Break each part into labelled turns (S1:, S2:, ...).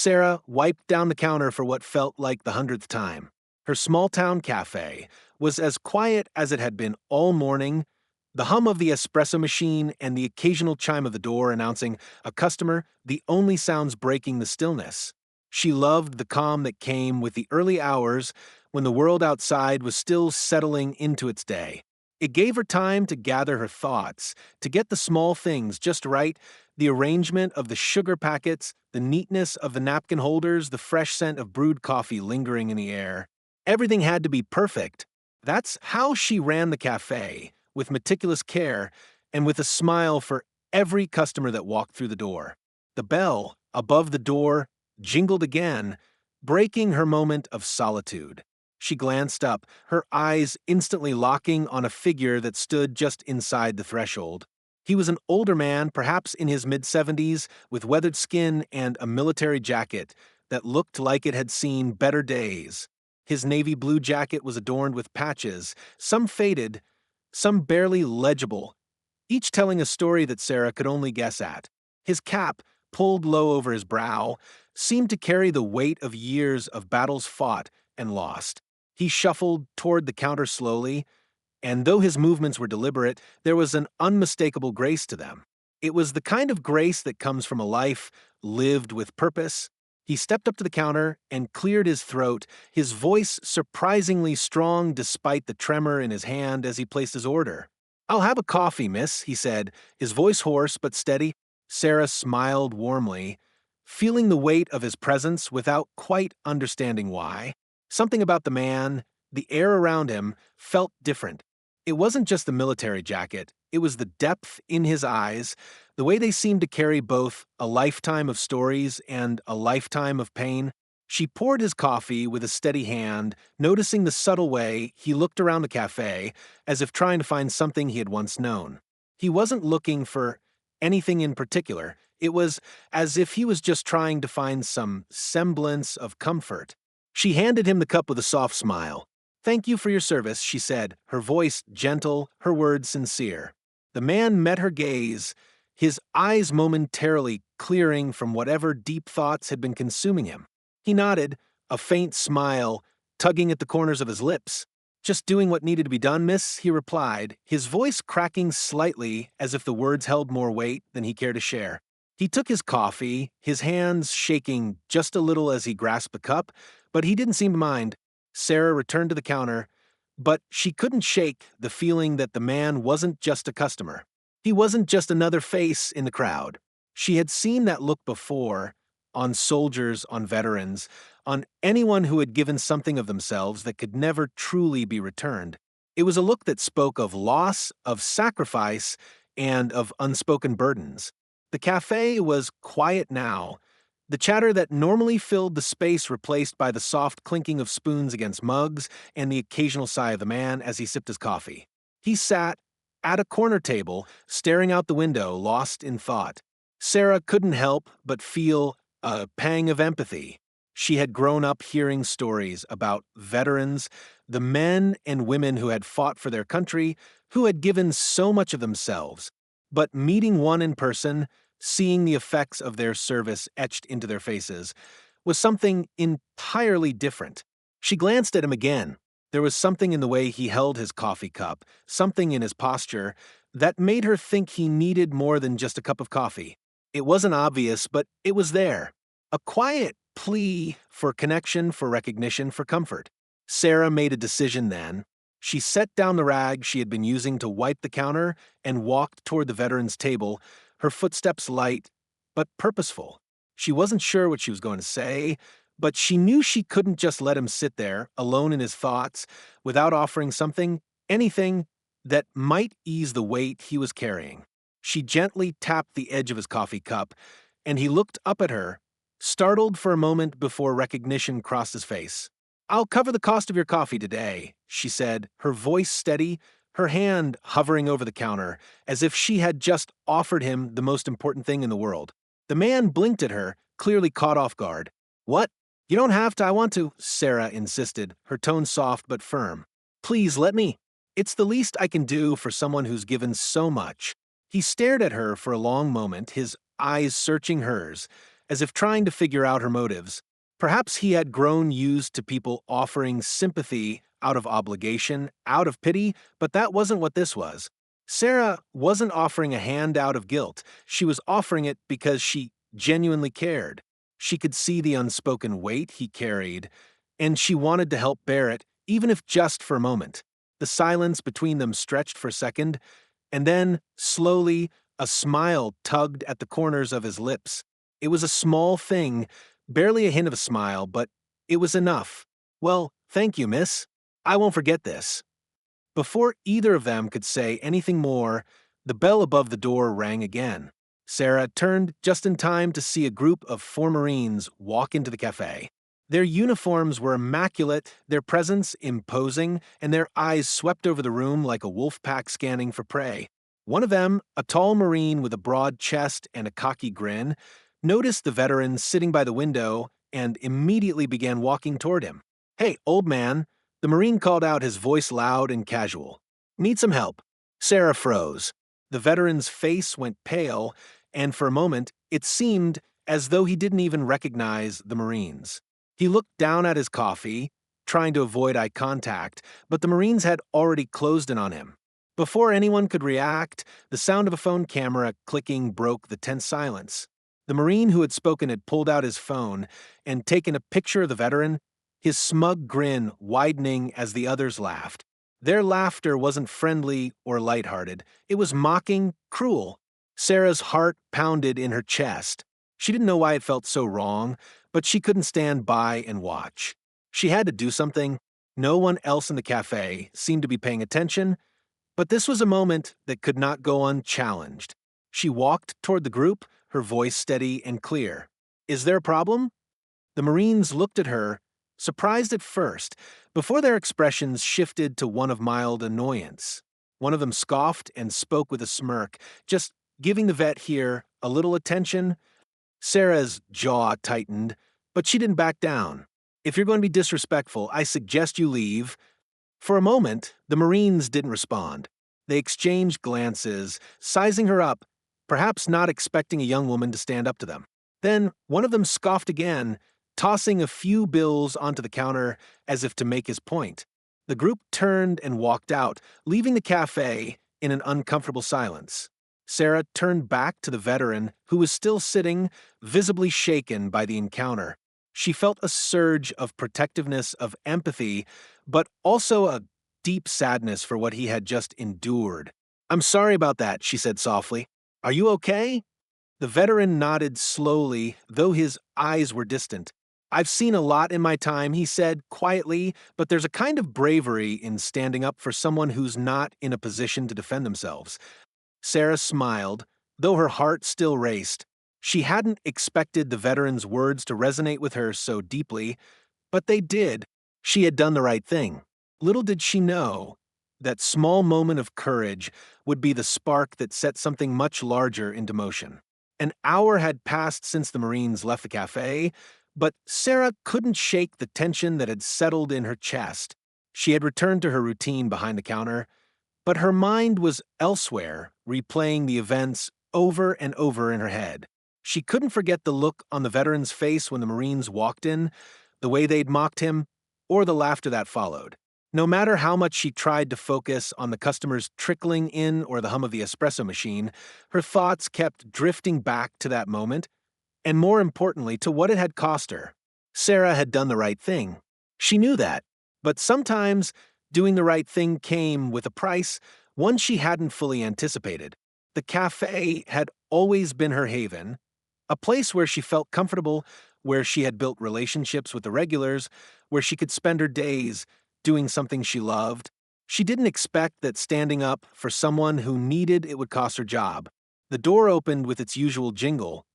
S1: Sarah wiped down the counter for what felt like the 100th time. Her small-town cafe was as quiet as it had been all morning. The hum of the espresso machine and the occasional chime of the door announcing a customer, the only sounds breaking the stillness. She loved the calm that came with the early hours when the world outside was still settling into its day. It gave her time to gather her thoughts, to get the small things just right, the arrangement of the sugar packets, the neatness of the napkin holders, the fresh scent of brewed coffee lingering in the air. Everything had to be perfect. That's how she ran the cafe, with meticulous care and with a smile for every customer that walked through the door. The bell above the door jingled again, breaking her moment of solitude. She glanced up, her eyes instantly locking on a figure that stood just inside the threshold. He was an older man, perhaps in his mid-70s, with weathered skin and a military jacket that looked like it had seen better days. His navy blue jacket was adorned with patches, some faded, some barely legible, each telling a story that Sarah could only guess at. His cap, pulled low over his brow, seemed to carry the weight of years of battles fought and lost. He shuffled toward the counter slowly, and though his movements were deliberate, there was an unmistakable grace to them. It was the kind of grace that comes from a life lived with purpose. He stepped up to the counter and cleared his throat, his voice surprisingly strong despite the tremor in his hand as he placed his order. "I'll have a coffee, miss," he said, his voice hoarse but steady. Sarah smiled warmly, feeling the weight of his presence without quite understanding why. Something about the man, the air around him, felt different. It wasn't just the military jacket, it was the depth in his eyes, the way they seemed to carry both a lifetime of stories and a lifetime of pain. She poured his coffee with a steady hand, noticing the subtle way he looked around the cafe, as if trying to find something he had once known. He wasn't looking for anything in particular. It was as if he was just trying to find some semblance of comfort. She handed him the cup with a soft smile. "Thank you for your service," she said, her voice gentle, her words sincere. The man met her gaze, his eyes momentarily clearing from whatever deep thoughts had been consuming him. He nodded, a faint smile tugging at the corners of his lips. "Just doing what needed to be done, miss," he replied, his voice cracking slightly as if the words held more weight than he cared to share. He took his coffee, his hands shaking just a little as he grasped the cup, but he didn't seem to mind. Sarah returned to the counter, but she couldn't shake the feeling that the man wasn't just a customer. He wasn't just another face in the crowd. She had seen that look before, on soldiers, on veterans, on anyone who had given something of themselves that could never truly be returned. It was a look that spoke of loss, of sacrifice, and of unspoken burdens. The cafe was quiet now, the chatter that normally filled the space replaced by the soft clinking of spoons against mugs and the occasional sigh of the man as he sipped his coffee. He sat at a corner table, staring out the window, lost in thought. Sarah couldn't help but feel a pang of empathy. She had grown up hearing stories about veterans, the men and women who had fought for their country, who had given so much of themselves. But meeting one in person, seeing the effects of their service etched into their faces, was something entirely different. She glanced at him again. There was something in the way he held his coffee cup, something in his posture, that made her think he needed more than just a cup of coffee. It wasn't obvious, but it was there. A quiet plea for connection, for recognition, for comfort. Sarah made a decision then. She set down the rag she had been using to wipe the counter and walked toward the veteran's table, her footsteps light, but purposeful. She wasn't sure what she was going to say, but she knew she couldn't just let him sit there, alone in his thoughts, without offering something, anything, that might ease the weight he was carrying. She gently tapped the edge of his coffee cup, and he looked up at her, startled for a moment before recognition crossed his face. "I'll cover the cost of your coffee today," she said, her voice steady, her hand hovering over the counter, as if she had just offered him the most important thing in the world. The man blinked at her, clearly caught off guard. "What? You don't have to, I want to," Sarah insisted, her tone soft but firm. "Please let me. It's the least I can do for someone who's given so much." He stared at her for a long moment, his eyes searching hers, as if trying to figure out her motives. Perhaps he had grown used to people offering sympathy out of obligation, out of pity, but that wasn't what this was. Sarah wasn't offering a hand out of guilt. She was offering it because she genuinely cared. She could see the unspoken weight he carried, and she wanted to help bear it, even if just for a moment. The silence between them stretched for a second, and then, slowly, a smile tugged at the corners of his lips. It was a small thing, barely a hint of a smile, but it was enough. "Well, thank you, miss. I won't forget this." Before either of them could say anything more, the bell above the door rang again. Sarah turned just in time to see a group of four Marines walk into the cafe. Their uniforms were immaculate, their presence imposing, and their eyes swept over the room like a wolf pack scanning for prey. One of them, a tall Marine with a broad chest and a cocky grin, noticed the veteran sitting by the window and immediately began walking toward him. "Hey, old man," the Marine called out, his voice loud and casual. "Need some help?" Sarah froze. The veteran's face went pale, and for a moment it seemed as though he didn't even recognize the Marines. He looked down at his coffee, trying to avoid eye contact, but the Marines had already closed in on him. Before anyone could react, the sound of a phone camera clicking broke the tense silence. The Marine who had spoken had pulled out his phone and taken a picture of the veteran, his smug grin widening as the others laughed. Their laughter wasn't friendly or lighthearted. It was mocking, cruel. Sarah's heart pounded in her chest. She didn't know why it felt so wrong, but she couldn't stand by and watch. She had to do something. No one else in the cafe seemed to be paying attention, but this was a moment that could not go unchallenged. She walked toward the group, her voice steady and clear. "Is there a problem?" The Marines looked at her, surprised at first, before their expressions shifted to one of mild annoyance. One of them scoffed and spoke with a smirk, just giving the vet here a little attention. Sarah's jaw tightened, but she didn't back down. "If you're going to be disrespectful, I suggest you leave." For a moment, the Marines didn't respond. They exchanged glances, sizing her up, perhaps not expecting a young woman to stand up to them. Then one of them scoffed again, tossing a few bills onto the counter as if to make his point. The group turned and walked out, leaving the cafe in an uncomfortable silence. Sarah turned back to the veteran, who was still sitting, visibly shaken by the encounter. She felt a surge of protectiveness, of empathy, but also a deep sadness for what he had just endured. "I'm sorry about that," she said softly. "Are you okay?" The veteran nodded slowly, though his eyes were distant. "I've seen a lot in my time," he said quietly, "but there's a kind of bravery in standing up for someone who's not in a position to defend themselves." Sarah smiled, though her heart still raced. She hadn't expected the veteran's words to resonate with her so deeply, but they did. She had done the right thing. Little did she know that small moment of courage would be the spark that set something much larger into motion. An hour had passed since the Marines left the cafe, but Sarah couldn't shake the tension that had settled in her chest. She had returned to her routine behind the counter, but her mind was elsewhere, replaying the events over and over in her head. She couldn't forget the look on the veteran's face when the Marines walked in, the way they'd mocked him, or the laughter that followed. No matter how much she tried to focus on the customers trickling in or the hum of the espresso machine, her thoughts kept drifting back to that moment, and more importantly, to what it had cost her. Sarah had done the right thing. She knew that, but sometimes doing the right thing came with a price, one she hadn't fully anticipated. The cafe had always been her haven, a place where she felt comfortable, where she had built relationships with the regulars, where she could spend her days doing something she loved. She didn't expect that standing up for someone who needed it would cost her job. The door opened with its usual jingle,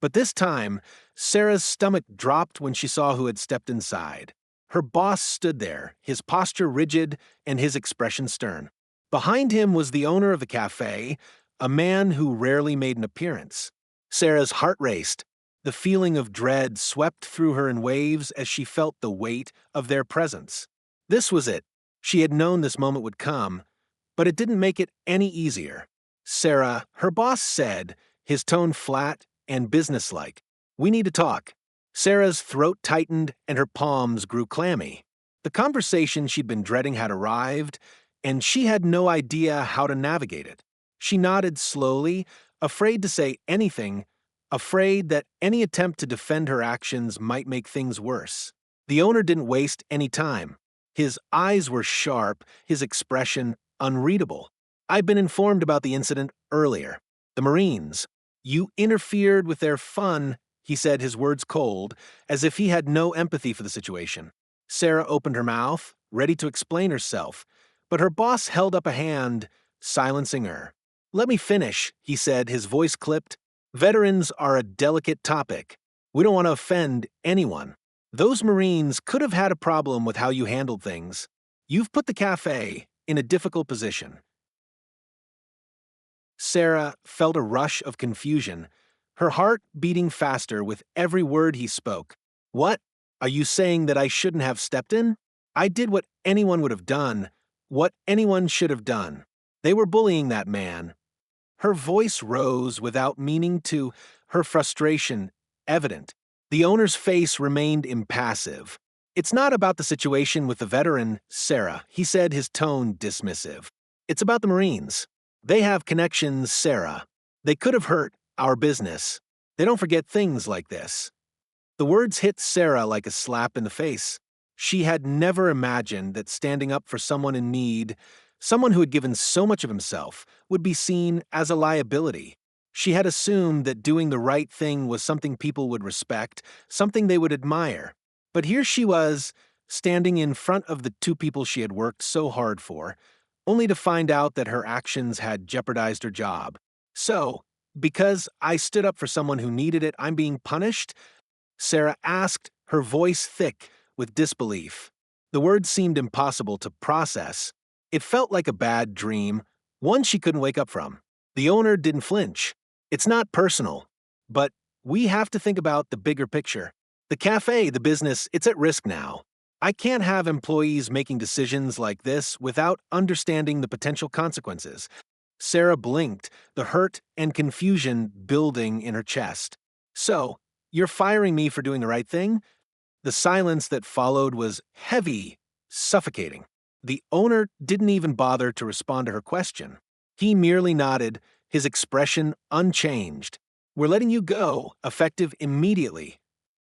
S1: but this time, Sarah's stomach dropped when she saw who had stepped inside. Her boss stood there, his posture rigid and his expression stern. Behind him was the owner of the cafe, a man who rarely made an appearance. Sarah's heart raced. The feeling of dread swept through her in waves as she felt the weight of their presence. This was it. She had known this moment would come, but it didn't make it any easier. "Sarah," her boss said, his tone flat and businesslike, We need to talk. Sarah's throat tightened and her palms grew clammy. The conversation she'd been dreading had arrived, and she had no idea how to navigate it. She nodded slowly, afraid to say anything, afraid that any attempt to defend her actions might make things worse. The owner didn't waste any time. His eyes were sharp, his expression unreadable. I've been informed about the incident earlier. The Marines. You interfered with their fun, he said, his words cold, as if he had no empathy for the situation. Sarah opened her mouth, ready to explain herself, but her boss held up a hand, silencing her. Let me finish, he said, his voice clipped. Veterans are a delicate topic. We don't want to offend anyone. Those Marines could have had a problem with how you handled things. You've put the cafe in a difficult position. Sarah felt a rush of confusion, her heart beating faster with every word he spoke. What? Are you saying that I shouldn't have stepped in? I did what anyone would have done, what anyone should have done. They were bullying that man. Her voice rose without meaning to, her frustration evident. The owner's face remained impassive. It's not about the situation with the veteran, Sarah, he said, his tone dismissive. It's about the Marines. They have connections, Sarah. They could have hurt our business. They don't forget things like this. The words hit Sarah like a slap in the face. She had never imagined that standing up for someone in need, someone who had given so much of himself, would be seen as a liability. She had assumed that doing the right thing was something people would respect, something they would admire. But here she was, standing in front of the two people she had worked so hard for, only to find out that her actions had jeopardized her job. So, because I stood up for someone who needed it, I'm being punished? Sarah asked, her voice thick with disbelief. The words seemed impossible to process. It felt like a bad dream, one she couldn't wake up from. The owner didn't flinch. It's not personal, but we have to think about the bigger picture. The cafe, the business, it's at risk now. I can't have employees making decisions like this without understanding the potential consequences. Sarah blinked, the hurt and confusion building in her chest. So, you're firing me for doing the right thing? The silence that followed was heavy, suffocating. The owner didn't even bother to respond to her question. He merely nodded, his expression unchanged. We're letting you go, effective immediately.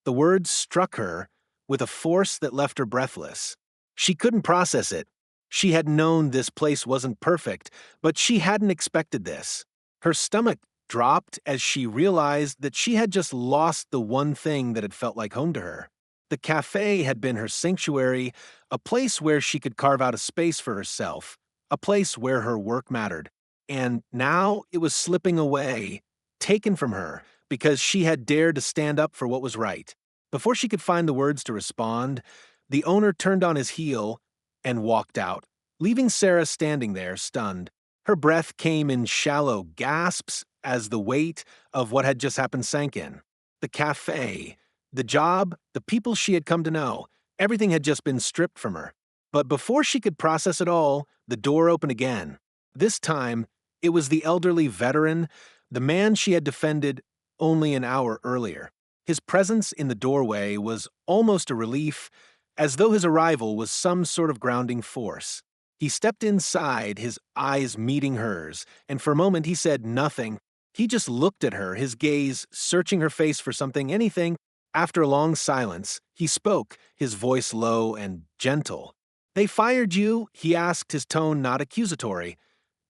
S1: The words struck her with a force that left her breathless. She couldn't process it. She had known this place wasn't perfect, but she hadn't expected this. Her stomach dropped as she realized that she had just lost the one thing that had felt like home to her. The cafe had been her sanctuary, a place where she could carve out a space for herself, a place where her work mattered. And now it was slipping away, taken from her, because she had dared to stand up for what was right. Before she could find the words to respond, the owner turned on his heel and walked out, leaving Sarah standing there, stunned. Her breath came in shallow gasps as the weight of what had just happened sank in. The cafe, the job, the people she had come to know, everything had just been stripped from her. But before she could process it all, the door opened again. This time, it was the elderly veteran, the man she had defended only an hour earlier. His presence in the doorway was almost a relief, as though his arrival was some sort of grounding force. He stepped inside, his eyes meeting hers, and for a moment he said nothing. He just looked at her, his gaze searching her face for something, anything. After a long silence, he spoke, his voice low and gentle. They fired you? He asked, his tone not accusatory,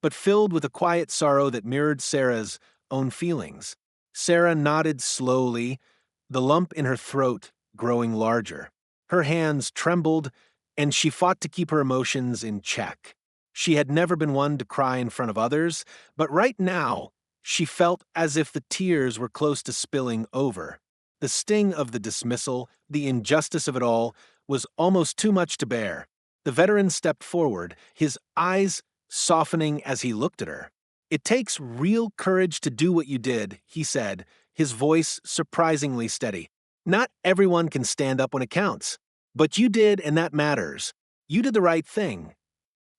S1: but filled with a quiet sorrow that mirrored Sarah's own feelings. Sarah nodded slowly, the lump in her throat growing larger. Her hands trembled, and she fought to keep her emotions in check. She had never been one to cry in front of others, but right now, she felt as if the tears were close to spilling over. The sting of the dismissal, the injustice of it all, was almost too much to bear. The veteran stepped forward, his eyes softening as he looked at her. It takes real courage to do what you did, he said, his voice surprisingly steady. Not everyone can stand up when it counts. But you did, and that matters. You did the right thing.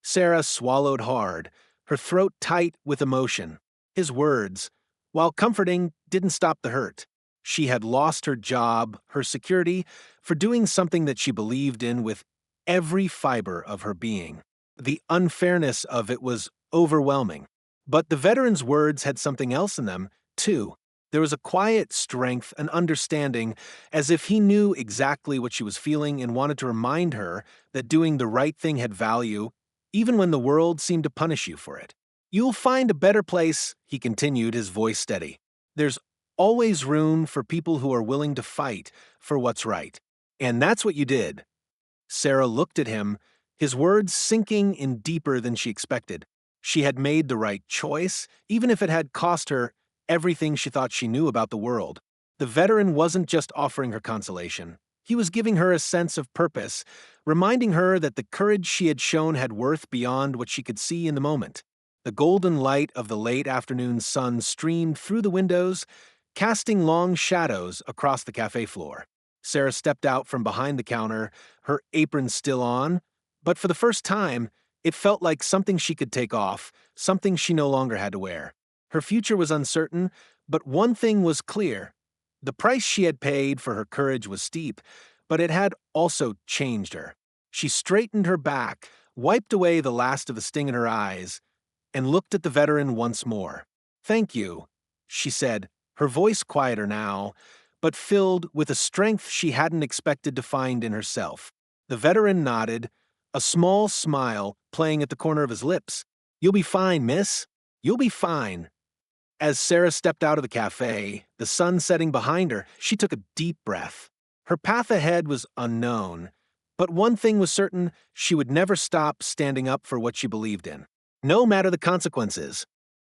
S1: Sarah swallowed hard, her throat tight with emotion. His words, while comforting, didn't stop the hurt. She had lost her job, her security, for doing something that she believed in with every fiber of her being. The unfairness of it was overwhelming. But the veteran's words had something else in them, too. There was a quiet strength, an understanding, as if he knew exactly what she was feeling and wanted to remind her that doing the right thing had value, even when the world seemed to punish you for it. You'll find a better place, he continued, his voice steady. There's always room for people who are willing to fight for what's right. And that's what you did. Sarah looked at him, his words sinking in deeper than she expected. She had made the right choice, even if it had cost her everything she thought she knew about the world. The veteran wasn't just offering her consolation. He was giving her a sense of purpose, reminding her that the courage she had shown had worth beyond what she could see in the moment. The golden light of the late afternoon sun streamed through the windows, casting long shadows across the cafe floor. Sarah stepped out from behind the counter, her apron still on, but for the first time, it felt like something she could take off, something she no longer had to wear. Her future was uncertain, but one thing was clear. The price she had paid for her courage was steep, but it had also changed her. She straightened her back, wiped away the last of the sting in her eyes, and looked at the veteran once more. "Thank you," she said, her voice quieter now, but filled with a strength she hadn't expected to find in herself. The veteran nodded, a small smile playing at the corner of his lips. "You'll be fine, miss. You'll be fine." As Sarah stepped out of the cafe, the sun setting behind her, she took a deep breath. Her path ahead was unknown, but one thing was certain: she would never stop standing up for what she believed in, no matter the consequences.